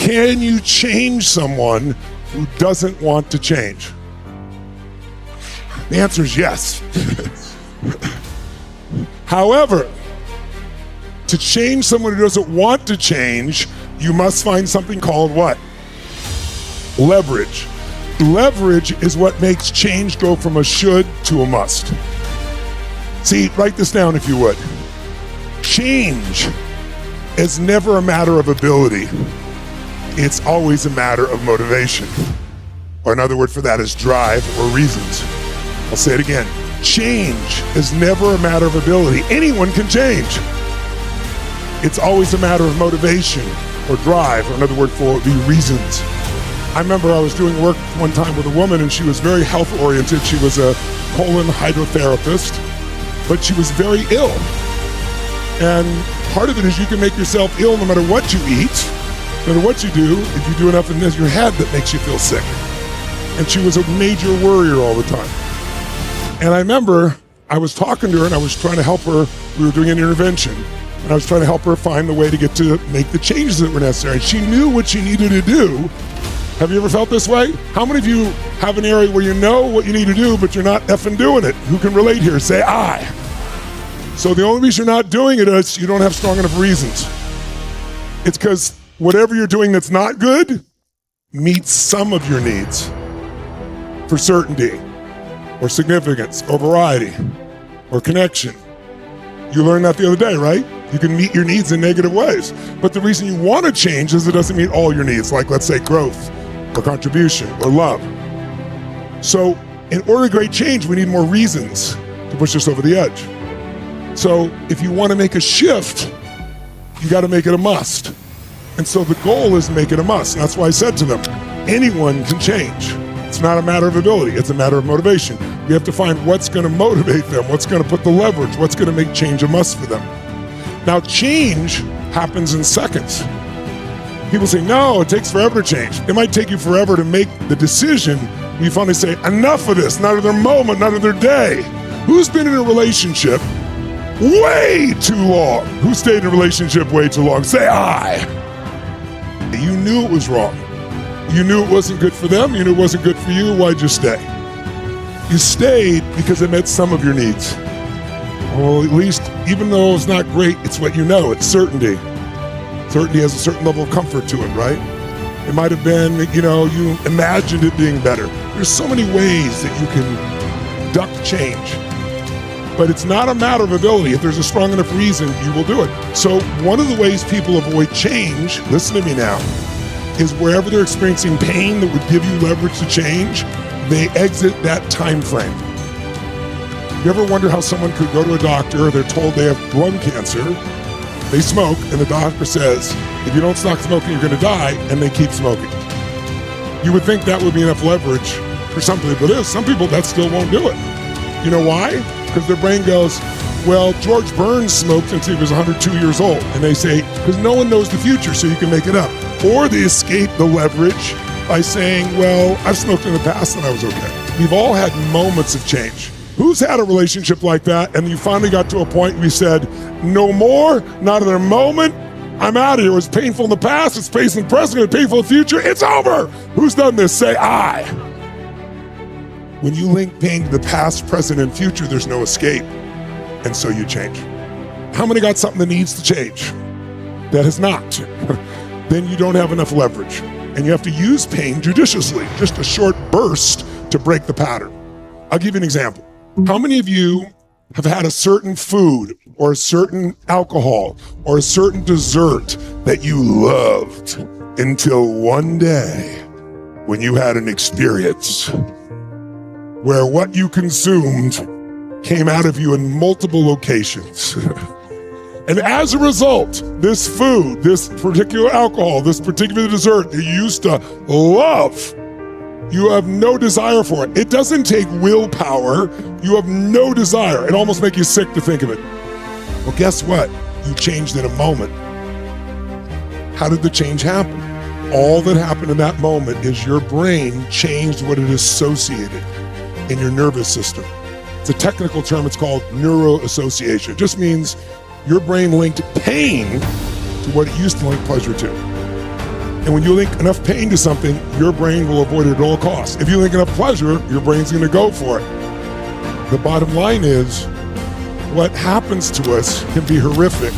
Can you change someone who doesn't want to change? The answer is yes. However, to change someone who doesn't want to change, you must find something called what? Leverage. Leverage is what makes change go from a should to a must. See, write this down if you would. Change is never a matter of ability. It's always a matter of motivation. Or another word for that is drive or reasons. I'll say it again. Change is never a matter of ability. Anyone can change. It's always a matter of motivation or drive, or another word for it would be reasons. I remember I was doing work one time with a woman and she was very health oriented. She was a colon hydrotherapist, but she was very ill. And part of it is you can make yourself ill no matter what you eat, no matter what you do. If you do enough in your head that makes you feel sick. And she was a major worrier all the time. And I remember I was talking to her and I was trying to help her. We were doing an intervention and I was trying to help her find the way to get to make the changes that were necessary. And she knew what she needed to do. Have you ever felt this way? How many of you have an area where you know what you need to do, but you're not effing doing it? Who can relate here? Say I. So the only reason you're not doing it is you don't have strong enough reasons. It's because whatever you're doing that's not good meets some of your needs for certainty or significance or variety or connection. You learned that the other day, right? You can meet your needs in negative ways. But the reason you want to change is it doesn't meet all your needs, like let's say growth or contribution or love. So in order to create change, we need more reasons to push us over the edge. So if you want to make a shift, you got to make it a must. And so the goal is to make it a must. And that's why I said to them, anyone can change. It's not a matter of ability, it's a matter of motivation. We have to find what's going to motivate them, what's going to put the leverage, what's going to make change a must for them. Now, change happens in seconds. People say, no, it takes forever to change. It might take you forever to make the decision. You finally say, enough of this, not of their moment, not of their day. Who's been in a relationship way too long? Who stayed in a relationship way too long? Say, I. You knew it was wrong. You knew it wasn't good for them. You knew it wasn't good for you. Why'd you stay? You stayed because it met some of your needs. Well, at least, even though it's not great, it's what you know. It's certainty. Certainty has a certain level of comfort to it, right? It might have been, you imagined it being better. There's so many ways that you can duck change. But it's not a matter of ability. If there's a strong enough reason, you will do it. So one of the ways people avoid change, listen to me now, is wherever they're experiencing pain that would give you leverage to change, they exit that time frame. You ever wonder how someone could go to a doctor, they're told they have lung cancer, they smoke, and the doctor says, if you don't stop smoking, you're gonna die, and they keep smoking. You would think that would be enough leverage for some people. Some people that still won't do it. You know why? Because their brain goes, well, George Burns smoked until he was 102 years old. And they say, because no one knows the future, so you can make it up. Or they escape the leverage by saying, well, I've smoked in the past and I was okay. We've all had moments of change. Who's had a relationship like that and you finally got to a point where you said, no more, not another moment, I'm out of here. It was painful in the past, it's painful in the present, it's painful in the future, it's over. Who's done this? Say I. When you link pain to the past, present, and future, there's no escape. And so you change. How many got something that needs to change? That has not. Then you don't have enough leverage. And you have to use pain judiciously, just a short burst to break the pattern. I'll give you an example. How many of you have had a certain food or a certain alcohol or a certain dessert that you loved until one day when you had an experience where what you consumed came out of you in multiple locations. And as a result, this food, this particular alcohol, this particular dessert that you used to love, you have no desire for it. It doesn't take willpower. You have no desire. It almost makes you sick to think of it. Well, guess what? You changed in a moment. How did the change happen? All that happened in that moment is your brain changed what it associated in your nervous system. It's a technical term. It's called neuroassociation. It just means your brain linked pain to what it used to link pleasure to. And when you link enough pain to something, your brain will avoid it at all costs. If you link enough pleasure, your brain's gonna go for it. The bottom line is, what happens to us can be horrific,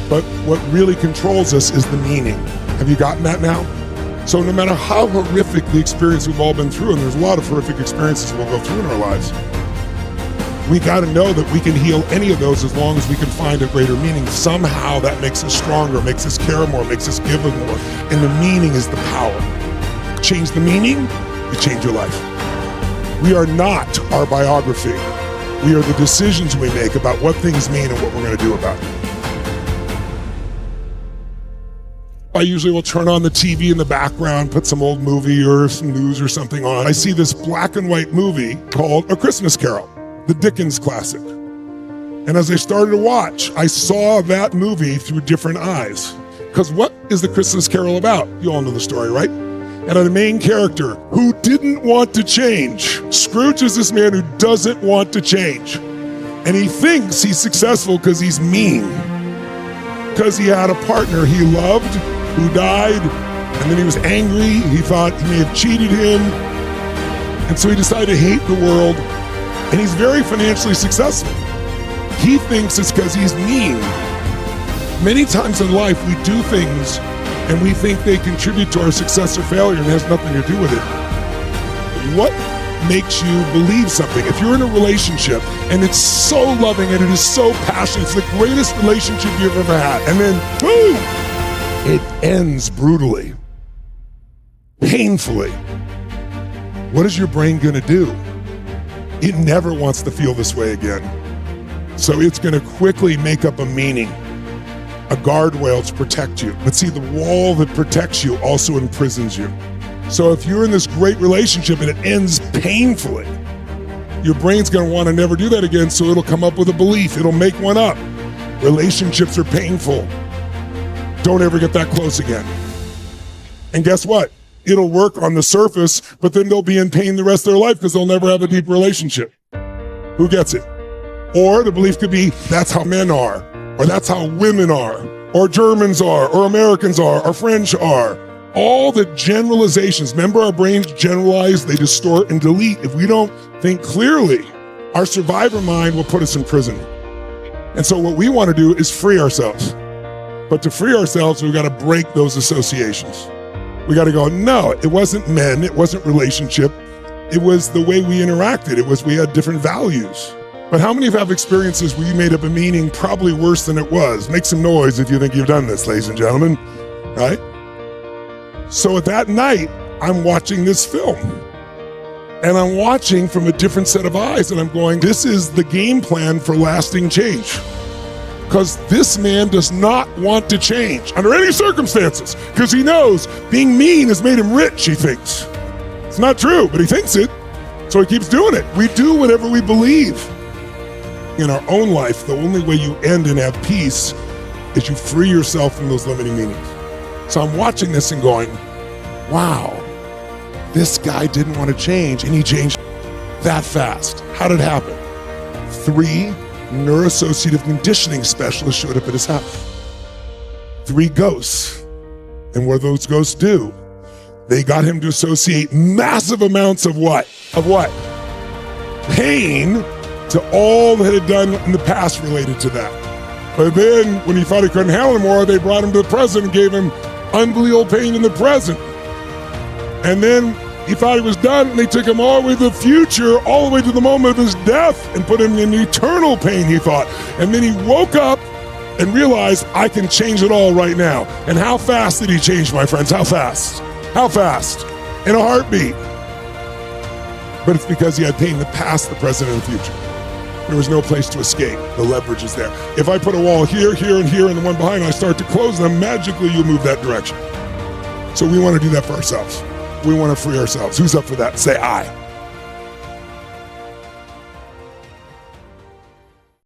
but what really controls us is the meaning. Have you gotten that now? So no matter how horrific the experience we've all been through, and there's a lot of horrific experiences we'll go through in our lives, we got to know that we can heal any of those as long as we can find a greater meaning. Somehow that makes us stronger, makes us care more, makes us give more. And the meaning is the power. Change the meaning, you change your life. We are not our biography. We are the decisions we make about what things mean and what we're going to do about it. I usually will turn on the TV in the background, put some old movie or some news or something on. I see this black and white movie called A Christmas Carol, the Dickens classic. And as I started to watch, I saw that movie through different eyes. Because what is the Christmas Carol about? You all know the story, right? And the main character who didn't want to change. Scrooge is this man who doesn't want to change. And he thinks he's successful because he's mean. Because he had a partner he loved who died, and then he was angry. He thought he may have cheated him. And so he decided to hate the world. And he's very financially successful. He thinks it's because he's mean. Many times in life, we do things and we think they contribute to our success or failure and it has nothing to do with it. What makes you believe something? If you're in a relationship and it's so loving and it is so passionate, it's the greatest relationship you've ever had, and then boom, it ends brutally, painfully. What is your brain gonna do? It never wants to feel this way again. So it's gonna quickly make up a meaning, a guardrail to protect you. But see, the wall that protects you also imprisons you. So if you're in this great relationship and it ends painfully, your brain's gonna wanna never do that again, so it'll come up with a belief, it'll make one up. Relationships are painful. Don't ever get that close again. And guess what? It'll work on the surface, but then they'll be in pain the rest of their life because they'll never have a deep relationship. Who gets it? Or the belief could be, that's how men are, or that's how women are, or Germans are, or Americans are, or French are. All the generalizations. Remember, our brains generalize, they distort and delete. If we don't think clearly, our survivor mind will put us in prison. And so what we want to do is free ourselves. But to free ourselves, we've got to break those associations. We got to go, no, it wasn't men, it wasn't relationship. It was the way we interacted. It was we had different values. But how many have experiences where you made up a meaning probably worse than it was? Make some noise if you think you've done this, ladies and gentlemen, right? So at that night, I'm watching this film. And I'm watching from a different set of eyes, and I'm going, this is the game plan for lasting change. Because this man does not want to change under any circumstances, because he knows being mean has made him rich, he thinks. It's not true, but he thinks it, so he keeps doing it. We do whatever we believe. In our own life, the only way you end and have peace is you free yourself from those limiting meanings. So I'm watching this and going, wow, this guy didn't want to change, and he changed that fast. How did it happen? 3 neuroassociative conditioning specialists showed up at his house. 3 ghosts. And what those ghosts do, they got him to associate massive amounts of what? Of what? Pain to all that had done in the past related to that. But then, when he thought he couldn't handle it more, they brought him to the present and gave him unbelievable pain in the present. And then he thought he was done, and they took him all the way to the future, all the way to the moment of his death, and put him in eternal pain, he thought. And then he woke up and realized, I can change it all right now. And how fast did he change, my friends? How fast? How fast? In a heartbeat. But it's because he had pain in the past, the present, and the future. There was no place to escape. The leverage is there. If I put a wall here, here, and here, and the one behind, I start to close them, magically you'll move that direction. So we want to do that for ourselves. We want to free ourselves. Who's up for that? Say aye.